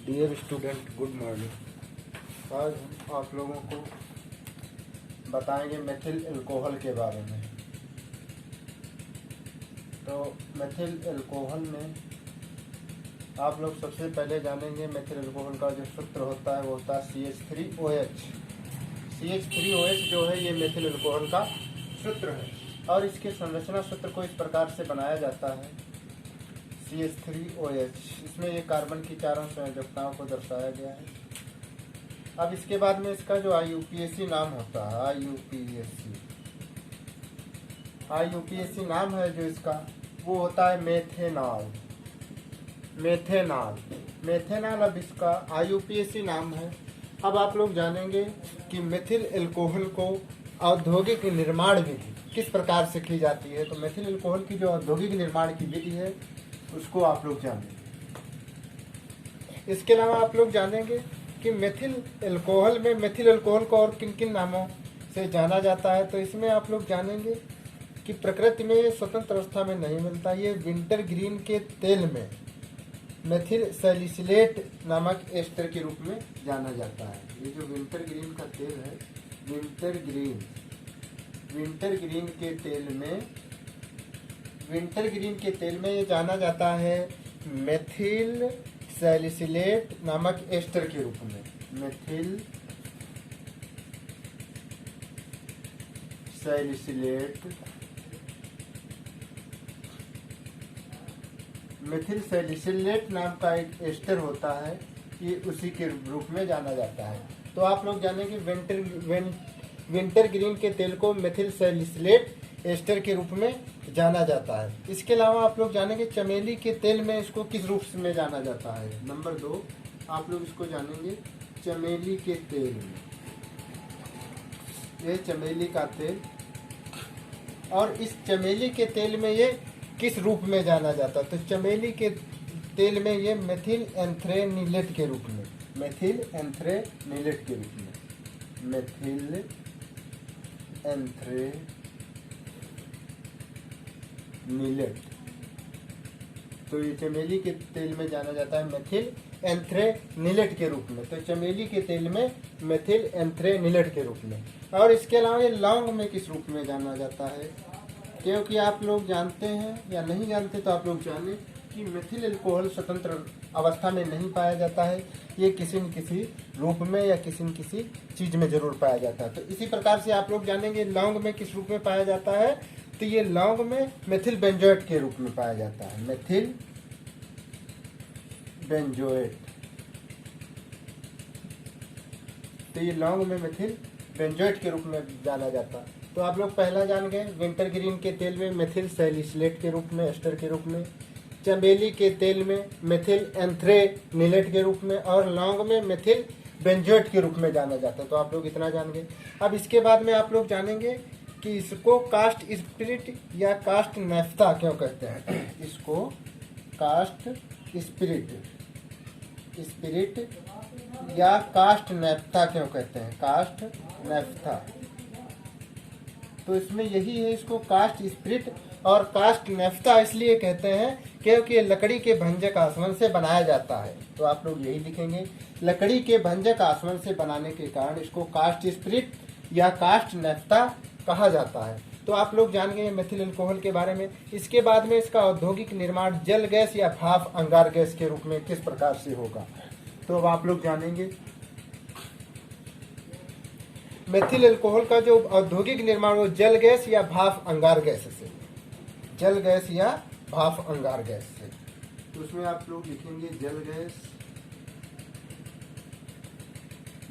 Dear student, good morning. आज हम आप लोगों को बताएंगे मेथिल अल्कोहल के बारे में। तो मेथिल अल्कोहल में आप लोग सबसे पहले जानेंगे मेथिल अल्कोहल का जो सूत्र होता है वो होता है CH3OH। CH3OH जो है ये मेथिल अल्कोहल का सूत्र है और इसके संरचना सूत्र को इस प्रकार से बनाया जाता है CH3OH। इसमें ये कार्बन की चारों संयोजकताओं को दर्शाया गया है। अब इसके बाद में इसका जो IUPAC नाम होता है, IUPAC नाम है जो इसका वो होता है मेथेनॉल। अब इसका IUPAC नाम है। अब आप लोग जानेंगे कि मेथिल अल्कोहल को औद्योगिक निर्माण विधि किस प्रकार से की जाती है। तो मेथिल अल्कोहल की जो औद्योगिक निर्माण की विधि है उसको आप लोग जानेंगे। इसके अलावा आप लोग जानेंगे कि मेथिल अल्कोहल को और किन किन नामों से जाना जाता है। तो इसमें आप लोग जानेंगे कि प्रकृति में ये स्वतंत्र अवस्था में नहीं मिलता। ये विंटर ग्रीन के तेल में मेथिल सैलिसिलेट नामक एस्टर के रूप में जाना जाता है। ये जो विंटर ग्रीन का तेल है, विंटर ग्रीन के तेल में ये जाना जाता है मेथिल सैलिसिलेट नामक एस्टर के रूप में। मेथिल सैलिसिलेट नाम का एक एस्टर होता है, ये उसी के रूप में जाना जाता है। तो आप लोग जानेंगे विंटर ग्रीन के तेल को मेथिल सैलिसिलेट एस्टर के रूप में जाना जाता है। इसके अलावा आप लोग जानेंगे चमेली के तेल में इसको किस रूप में जाना जाता है। नंबर 2 आप लोग इसको जानेंगे चमेली के तेल में। ये चमेली का तेल, और इस चमेली के तेल में ये किस रूप में जाना जाता है। तो चमेली के तेल में ये मेथिल एंथ्रेनिलेट के रूप में, तो ये चमेली के तेल में जाना जाता है मेथिल एंथ्रेनिलेट के रूप में। तो चमेली के तेल में मेथिल एंथ्रेनिलेट के रूप में। और इसके अलावा ये लौंग में किस रूप में जाना जाता है, क्योंकि आप लोग जानते हैं या नहीं जानते तो आप लोग जानें कि मेथिल अल्कोहल स्वतंत्र अवस्था में नहीं पाया जाता है। ये किसी न किसी रूप में या किसी न किसी चीज में जरूर पाया जाता है। तो इसी प्रकार से आप लोग जानेंगे लौंग में किस रूप में पाया जाता है। तो ये लौंग में मेथिल बेंजोएट के रूप में पाया जाता है, मेथिल बेंजोएट। तो ये लौंग में मेथिल बेंजोएट के रूप में जाना जाता है। तो आप लोग पहला जान गए विंटर ग्रीन के तेल में मेथिल सैलिसिलेट के रूप में, एस्टर के रूप में, चमेली के तेल में मेथिल एंथ्रेनिलेट के रूप में, और लौंग में मेथिल बेंजोएट के रूप में जाना जाता है। तो आप लोग इतना जान गए। अब इसके बाद में आप लोग जानेंगे कि इसको कास्ट स्पिरिट या कास्ट नैफ्था क्यों कहते हैं। इसको कास्ट स्पिरिट या कास्ट नैफ्था क्यों कहते हैं, कास्ट नैफ्था। तो इसमें यही है, इसको कास्ट स्पिरिट और कास्ट नैफ्था इसलिए कहते हैं क्योंकि ये लकड़ी के भंजक आसवन से बनाया जाता है। तो आप लोग यही लिखेंगे, लकड़ी के भंजक आसवन से बनाने के कारण इसको कास्ट स्पिरिट या कास्ट नैफ्था कहा जाता है। तो आप लोग जान गए मेथिल अल्कोहल के बारे में। इसके बाद में इसका औद्योगिक निर्माण जल गैस या भाप अंगार गैस के रूप में किस प्रकार से होगा। तो अब आप लोग जानेंगे मेथिल अल्कोहल का जो औद्योगिक निर्माण वो जल गैस या भाप अंगार गैस से, तो उसमें आप लोग लिखेंगे जल गैस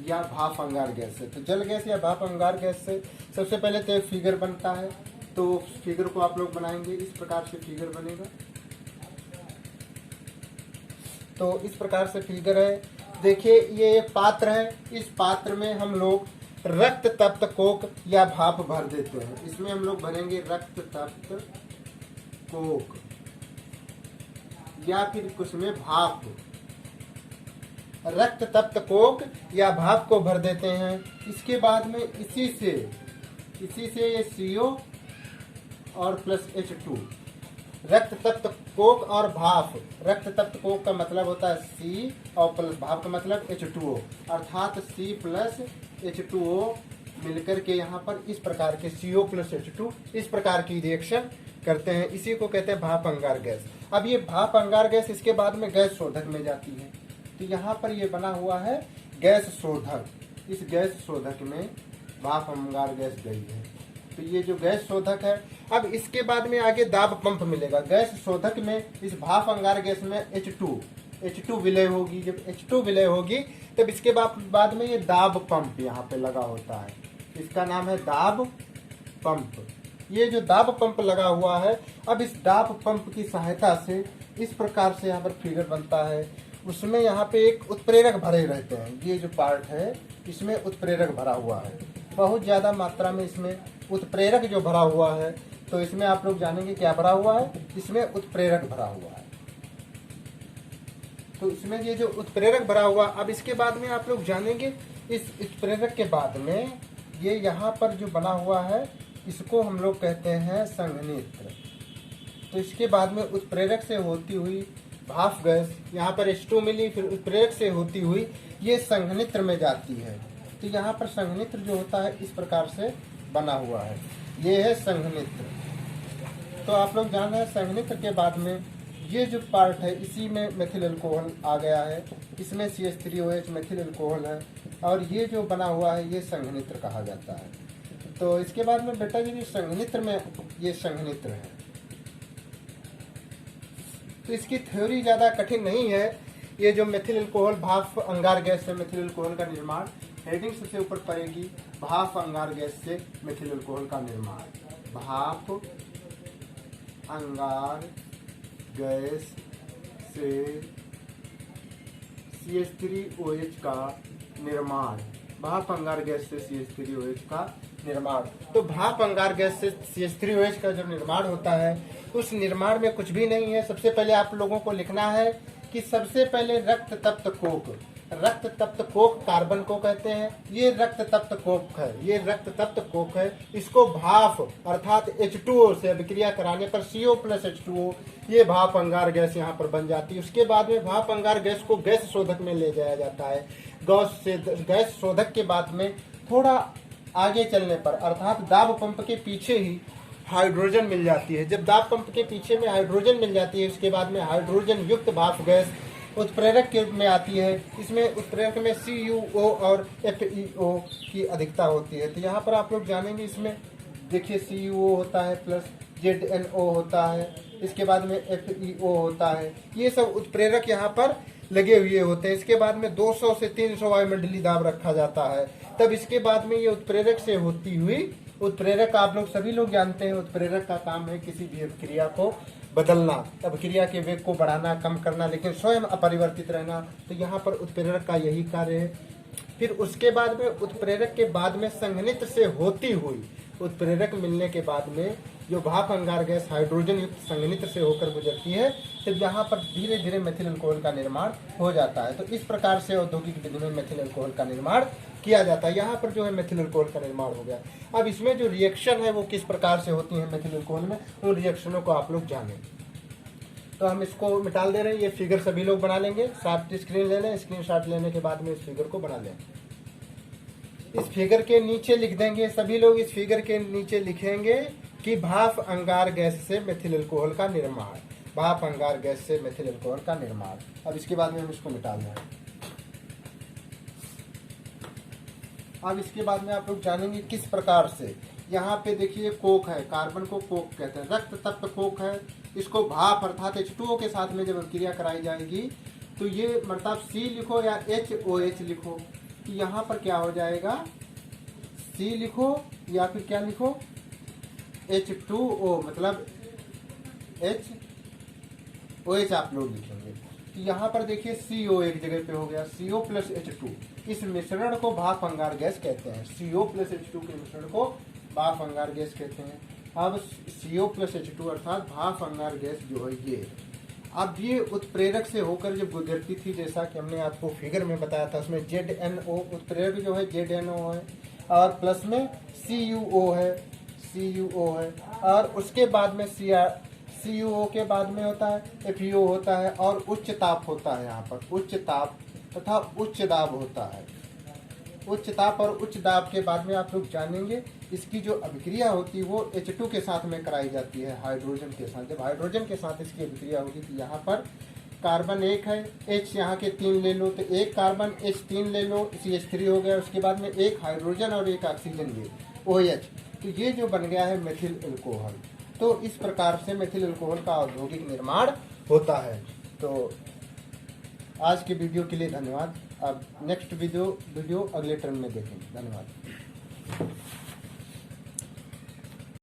या भाप अंगार गैस से। तो जल गैस या भाप अंगार गैस से सबसे पहले तो एक फिगर बनता है। तो फिगर को आप लोग बनाएंगे, इस प्रकार से फिगर बनेगा। तो इस प्रकार से फिगर है। देखिए ये एक पात्र है, इस पात्र में हम लोग रक्त तप्त कोक या भाप भर देते हैं। इसमें हम लोग भरेंगे रक्त तप्त कोक या फिर उसमें भाप, रक्त तप्त कोक या भाप को भर देते हैं। इसके बाद में इसी से ये CO और +H2 रक्त तप्त कोक और भाप। रक्त तप्त कोक का मतलब होता है C और प्लस भाप का मतलब H2O, अर्थात C प्लस H2O मिलकर के यहाँ पर इस प्रकार के CO प्लस H2 इस प्रकार की रिएक्शन करते हैं। इसी को कहते हैं भाप अंगार गैस। अब ये भाप अंगार गैस इसके बाद में गैस शोधक में जाती है। तो यहाँ पर ये बना हुआ है गैस शोधक। इस गैस शोधक में भाप अंगार गैस गई है। तो ये जो गैस शोधक है, अब इसके बाद में आगे दाब पंप मिलेगा। गैस शोधक में इस भाप अंगार गैस में H2 विलय होगी। जब H2 विलय होगी तब इसके बाद में ये दाब पंप यहाँ पे लगा होता है। इसका नाम है दाब पंप। ये जो दाब पंप लगा हुआ है, अब इस दाब पंप की सहायता से इस प्रकार से यहाँ पर फिगर बनता है। उसमें यहाँ पे एक उत्प्रेरक भरे रहते हैं। ये जो पार्ट है इसमें उत्प्रेरक भरा हुआ है, बहुत ज्यादा मात्रा में इसमें उत्प्रेरक जो भरा हुआ है। तो इसमें आप लोग जानेंगे क्या भरा हुआ है, इसमें उत्प्रेरक भरा हुआ है। तो इसमें ये जो उत्प्रेरक भरा हुआ, अब इसके बाद में आप लोग जानेंगे इस उत्प्रेरक के बाद में ये यहाँ पर जो बना हुआ है इसको हम लोग कहते हैं संघनित्र। तो इसके बाद में उत्प्रेरक से होती हुई भाप गैस यहाँ पर H2 मिली, फिर उत्प्रेरक से होती हुई ये संघनित्र में जाती है। तो यहाँ पर संघनित्र जो होता है इस प्रकार से बना हुआ है, ये है संघनित्र। तो आप लोग जान रहे हैं संघनित्र के बाद में ये जो पार्ट है इसी में मेथिल अल्कोहल आ गया है। इसमें CH3OH मेथिल अल्कोहल है और ये जो बना हुआ है ये संघनित्र कहा जाता है। तो इसके बाद में बेटा जी संघनित्र में ये संघनित्र है। तो इसकी थ्योरी ज़्यादा कठिन नहीं है। ये जो मेथिल अल्कोहल भाप अंगार गैस से मेथिल अल्कोहल का निर्माण, हेडिंग सबसे ऊपर पड़ेगी भाप अंगार गैस से मेथिल अल्कोहल का निर्माण। भाप अंगार गैस से CH3OH का निर्माण। भाप अंगार गैस से CH3OH का निर्माण। तो भाप अंगार गैस से CH3OH का जो निर्माण होता है उस निर्माण में कुछ भी नहीं है। सबसे पहले आप लोगों को लिखना है कि सबसे पहले रक्त तप्त कोक, रक्त तप्त कोक कार्बन को कहते हैं। ये रक्त तप्त कोक है, ये रक्त तप्त कोक है। इसको भाप अर्थात H2O से अभिक्रिया कराने पर CO प्लस H2O ये भाप अंगार गैस यहाँ पर बन जाती है। उसके बाद में भाप अंगार गैस को गैस शोधक में ले जाया जाता है। गैस शोधक के बाद में थोड़ा आगे चलने पर अर्थात दाब पंप के पीछे ही हाइड्रोजन मिल जाती है। जब दाब पंप के पीछे में हाइड्रोजन मिल जाती है उसके बाद में हाइड्रोजन युक्त भाप गैस उत्प्रेरक के रूप में आती है। इसमें उत्प्रेरक में CuO और FeO की अधिकता होती है। तो यहाँ पर आप लोग जानेंगे, इसमें देखिए CuO होता है प्लस ZnO होता है, इसके बाद में FeO होता है। ये सब उत्प्रेरक यहाँ पर लगे हुए होते हैं। इसके बाद में 200 से 300 वायुमंडलीय दाब रखा जाता है। तब इसके बाद में ये उत्प्रेरक से होती हुई, उत्प्रेरक आप लोग सभी लोग जानते हैं उत्प्रेरक का काम है किसी भी अभिक्रिया को बदलना, अभिक्रिया के वेग को बढ़ाना कम करना, लेकिन स्वयं अपरिवर्तित रहना। तो यहाँ पर उत्प्रेरक का यही कार्य है। फिर उसके बाद में उत्प्रेरक के बाद में संघनित्र से होती हुई, उत्प्रेरक मिलने के बाद में जो भाप अंगार गैस हाइड्रोजन युक्त संघनित्र से होकर गुजरती है, तो यहाँ पर धीरे धीरे मेथिल अल्कोहल का निर्माण हो जाता है। तो इस प्रकार से औद्योगिक विधि में मेथिल अल्कोहल का निर्माण किया जाता है। यहाँ पर जो है मेथिल अल्कोहल का निर्माण हो गया। अब इसमें जो रिएक्शन है वो किस प्रकार से होती है मेथिल अल्कोहल में, उन रिएक्शनों को आप लोग जानें। तो हम इसको मिटाल दे रहे हैं। ये फिगर सभी लोग बना लेंगे। साथ स्क्रीन ले लें, स्क्रीन शॉट लेने के बाद में इस फिगर को बना लें। इस फिगर के नीचे लिख देंगे सभी लोग, इस फिगर के नीचे लिखेंगे कि भाप अंगार गैस से मेथिल अल्कोहल का निर्माण, भाप अंगार गैस से मेथिल अल्कोहल का निर्माण। अब इसके बाद में हम इसको मिटा दें। अब इसके बाद में आप लोग जानेंगे किस प्रकार से। यहाँ पे देखिए कोक है, कार्बन को कोक कहते हैं, रक्त तप्त कोक है। इसको भाप अर्थात H2O के साथ में जब अभिक्रिया कराई जाएगी तो ये मतलब C लिखो या HOH लिखो, तो यहाँ पर क्या हो जाएगा, C लिखो या फिर क्या लिखो H2O मतलब HOH आप लोग लिखेंगे। तो यहाँ पर देखिए CO एक जगह पे हो गया, CO प्लस H2। इस मिश्रण को भाप अंगार गैस कहते हैं। CO प्लस H2 के मिश्रण को भाप अंगार गैस कहते हैं। अब CO प्लस H2 अर्थात भाप अंगार गैस जो है ये, अब ये उत्प्रेरक से होकर जब गुजरती थी, जैसा कि हमने आपको फिगर में बताया था, उसमें ZnO उत्प्रेरक जो है ZnO है और प्लस में CuO है और उसके बाद में HCuO के बाद में होता है FeO होता है, और उच्च ताप होता है। यहाँ पर उच्च ताप तथा उच्च दाब होता है। उच्च ताप और उच्च दाब के बाद में आप लोग जानेंगे इसकी जो अभिक्रिया होती है वो H2 के साथ में कराई जाती है, हाइड्रोजन के साथ। जब हाइड्रोजन के साथ इसकी अभिक्रिया होगी तो यहाँ पर कार्बन 1 है, H यहाँ के 3 ले लो, तो एक कार्बन H3 ले लो, CH3 हो गया। उसके बाद में एक हाइड्रोजन और एक ऑक्सीजन ये OH, तो ये जो बन गया है मेथिल अल्कोहल। तो इस प्रकार से मेथिल अल्कोहल का औद्योगिक निर्माण होता है। तो आज के वीडियो के लिए धन्यवाद। अब नेक्स्ट वीडियो अगले टर्म में देखेंगे। धन्यवाद।